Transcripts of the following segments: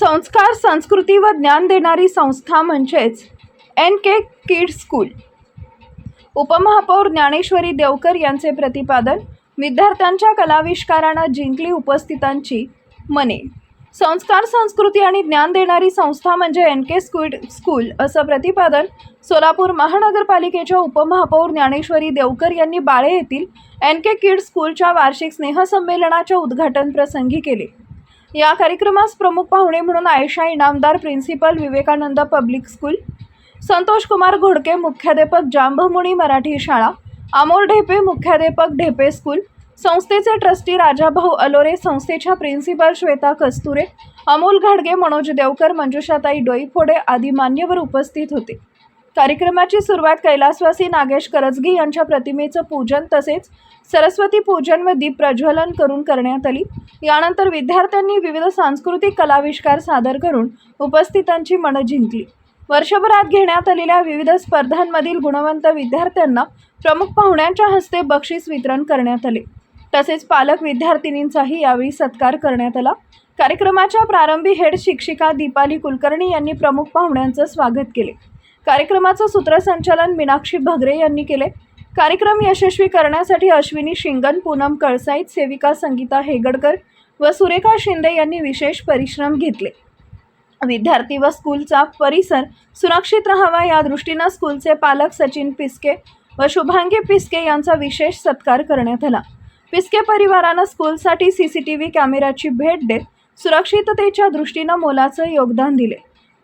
संस्कार, संस्कृती व ज्ञान देणारी संस्था म्हणजेच NK किड्स स्कूल. उपमहापौर ज्ञानेश्वरी देवकर यांचे प्रतिपादन. विद्यार्थ्यांच्या कलाविष्कारानं जिंकली उपस्थितांची मने. संस्कार, संस्कृती आणि ज्ञान देणारी संस्था म्हणजे NK स्कूल असं प्रतिपादन सोलापूर महानगरपालिकेच्या उपमहापौर ज्ञानेश्वरी देवकर यांनी बाळे येथील NK किड्स स्कूलच्या वार्षिक स्नेहसंमेलनाच्या उद्घाटन प्रसंगी केले. या कार्यक्रमास प्रमुख पाहुणे म्हणून Ayesha Inamdar, principal, Vivekanand public school, Santosh Kumar Ghodke, मुख्याध्यापक, जांभमुनी मराठी शाळा, अमोल ढेपे, मुख्याध्यापक, ढेपे स्कूल, संस्थेचे ट्रस्टी राजाभाऊ अलोरे, संस्थेच्या प्रिन्सिपल श्वेता कस्तुरे, अमोल घाडगे, मनोज देवकर, मंजुषाताई डोईफोडे आदी मान्यवर उपस्थित होते. कार्यक्रमाची सुरुवात कैलासवासी नागेश करजगी यांच्या प्रतिमेचं पूजन तसेच सरस्वती पूजन व दीप प्रज्वलन करून करण्यात आली. यानंतर विद्यार्थ्यांनी विविध सांस्कृतिक कलाविष्कार सादर करून उपस्थितांची मनं जिंकली. वर्षभरात घेण्यात आलेल्या विविध स्पर्धांमधील गुणवंत विद्यार्थ्यांना प्रमुख पाहुण्यांच्या हस्ते बक्षीस वितरण करण्यात आले. तसेच पालक विद्यार्थिनींचाही यावेळी सत्कार करण्यात आला. कार्यक्रमाच्या प्रारंभी हेड शिक्षिका दीपाली कुलकर्णी यांनी प्रमुख पाहुण्यांचं स्वागत केले. कार्यक्रमाचं सूत्रसंचालन मीनाक्षी भगरे यांनी केले. कार्यक्रम यशस्वी करण्यासाठी अश्विनी शिंगण, पूनम कळसाईत, सेविका संगीता हेगडकर व सुरेखा शिंदे यांनी विशेष परिश्रम घेतले. विद्यार्थी व स्कूलचा परिसर सुरक्षित राहावा या दृष्टीनं स्कूलचे पालक सचिन पिस्के व शुभांगी पिस्के यांचा विशेष सत्कार करण्यात आला. पिस्के परिवारानं स्कूलसाठी CCTV कॅमेऱ्याची भेट देत सुरक्षिततेच्या दृष्टीनं मोलाचं योगदान दिले.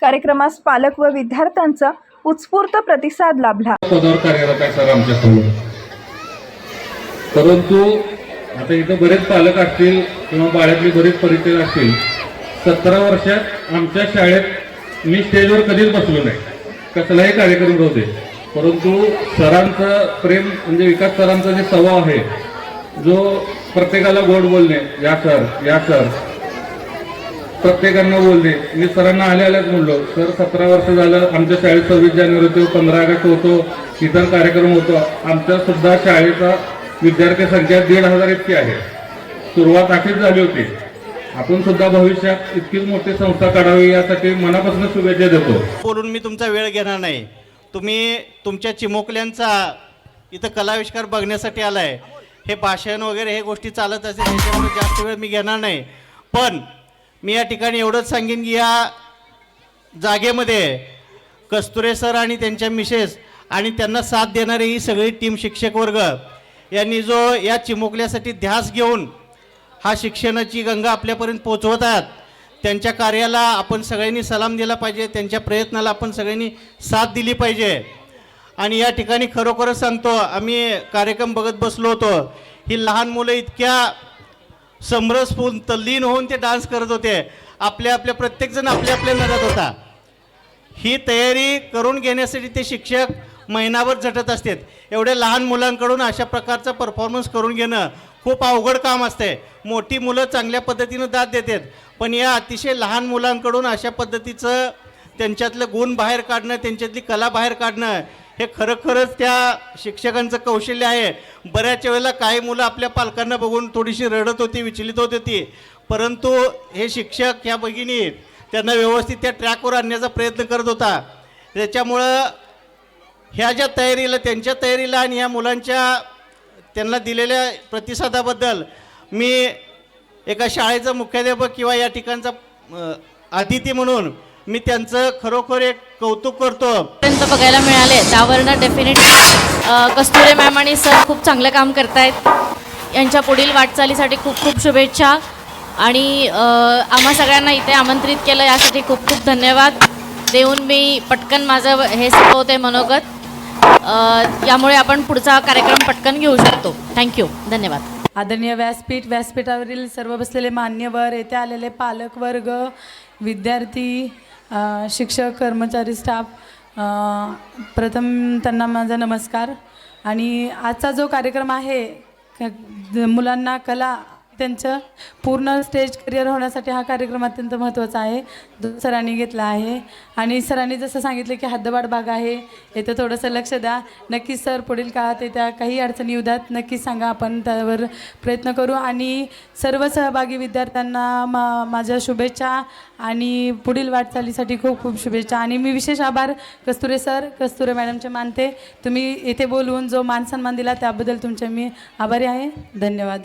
कार्यक्रमास पालक व विद्यार्थ्यांचा उत्स्फूर्त प्रतिसाद लाभला. पदावर कार्यरत आहे सर आमच्यासमोर, परंतु आता इथं बरेच पालक असतील किंवा बाळातली बरेच परिचय असतील. 17 वर्षात आमच्या शाळेत मी स्टेजवर कधीच बसलो नाही, कसलाही कार्यक्रम होते, परंतु सरांचं प्रेम म्हणजे विकास सरांचा जे स्वभाव आहे, जो प्रत्येकाला गोड बोलणे, या सर प्रत्येकांना बोलणे. मी सरांना आल्याच म्हणलो, सर 17 वर्ष झालं आमच्या शाळेत 26 जानेवारी होतो, 15 ऑगस्ट होतो, इतर कार्यक्रम होतो. आमच्या सुद्धा शाळेचा विद्यार्थी संख्या 1,500 इतकी आहे. सुरुवात अशीच झाली होती. आपण सुद्धा भविष्यात इतकीच मोठी संस्था काढावी यासाठी मनापासून शुभेच्छा देतो. बोलून मी तुमचा वेळ घेणार नाही. तुम्ही तुमच्या चिमुकल्यांचा इथं कलाविष्कार बघण्यासाठी आलाय. हे भाषण वगैरे हे गोष्टी चालत असेल, त्याच्यामुळे जास्त वेळ मी घेणार नाही. पण मी या ठिकाणी एवढंच सांगेन की या जागेमध्ये कस्तुरे सर आणि त्यांच्या मिसेस आणि त्यांना साथ देणारी ही सगळी टीम, शिक्षक वर्ग यांनी जो या चिमुकल्यासाठी ध्यास घेऊन हा शिक्षणाची गंगा आपल्यापर्यंत पोचवत आहेत, त्यांच्या कार्याला आपण सगळ्यांनी सलाम दिला पाहिजे. त्यांच्या प्रयत्नाला आपण सगळ्यांनी साथ दिली पाहिजे. आणि या ठिकाणी खरोखरच सांगतो, आम्ही कार्यक्रम बघत बसलो होतो. ही लहान मुलं इतक्या समरसपूर्ण तल्लीन होऊन ते डान्स करत होते. आपल्या प्रत्येकजण आपल्या नजत होता. ही तयारी करून घेण्यासाठी ते शिक्षक महिनाभर झटत असतात. एवढ्या लहान मुलांकडून अशा प्रकारचा परफॉर्मन्स करून घेणं खूप अवघड काम असते. मोठी मुलं चांगल्या पद्धतीनं दाद देतात, पण या अतिशय लहान मुलांकडून अशा पद्धतीचं त्यांच्यातलं गुण बाहेर काढणं, त्यांच्यातली कला बाहेर काढणं हे खरंच त्या शिक्षकांचं कौशल्य आहे. बऱ्याच वेळेला काही मुलं आपल्या पालकांना बघून थोडीशी रडत होती, विचलित होत होती, परंतु हे शिक्षक ह्या भगिनी त्यांना व्यवस्थित त्या ट्रॅकवर आणण्याचा प्रयत्न करत होता. त्याच्यामुळं ह्या ज्या तयारीला, त्यांच्या तयारीला आणि ह्या मुलांच्या त्यांना दिलेल्या प्रतिसादाबद्दल मी एका शाळेचा मुख्याध्यापक किंवा या ठिकाणचा अतिथी म्हणून मी त्यांचं खरोखर एक कौतुक करतो. पर्यंत बघायला मिळाले त्यावरनं डेफिनेटली कस्तुरे मॅम आणि सर खूप चांगलं काम करतायत. यांच्या पुढील वाटचालीसाठी खूप खूप शुभेच्छा. आणि आम्हा सगळ्यांना इथे आमंत्रित केलं यासाठी खूप खूप धन्यवाद देऊन मी पटकन माझं हे संपवते मनोगत. यामुळे आपण पुढचा कार्यक्रम पटकन घेऊ शकतो. थँक्यू, धन्यवाद. आदरणीय व्यासपीठावरील सर्व बसलेले मान्यवर, येथे आलेले पालक वर्ग, विद्यार्थी, शिक्षक, कर्मचारी, स्टाफ, प्रथम त्यांना माझा नमस्कार. आणि आजचा जो कार्यक्रम आहे, मुलांना कला त्यांचं पूर्ण स्टेज करिअर होण्यासाठी हा कार्यक्रम अत्यंत महत्त्वाचा आहे, जो सरांनी घेतला आहे. आणि सरांनी जसं सांगितलं की हद्दवाढ भाग आहे, येथे थोडंसं लक्ष द्या. नक्कीच सर पुढील काळात येत्या काही अडचणी येऊ द्यात, नक्कीच सांगा, आपण त्यावर प्रयत्न करू. आणि सर्व सहभागी विद्यार्थ्यांना माझ्या शुभेच्छा आणि पुढील वाटचालीसाठी खूप खूप शुभेच्छा. आणि मी विशेष आभार कस्तुरे सर, कस्तुरे मॅडमचे मानते. तुम्ही इथे बोलवून जो मान सन्मान दिला त्याबद्दल तुमचे मी आभारी आहे. धन्यवाद.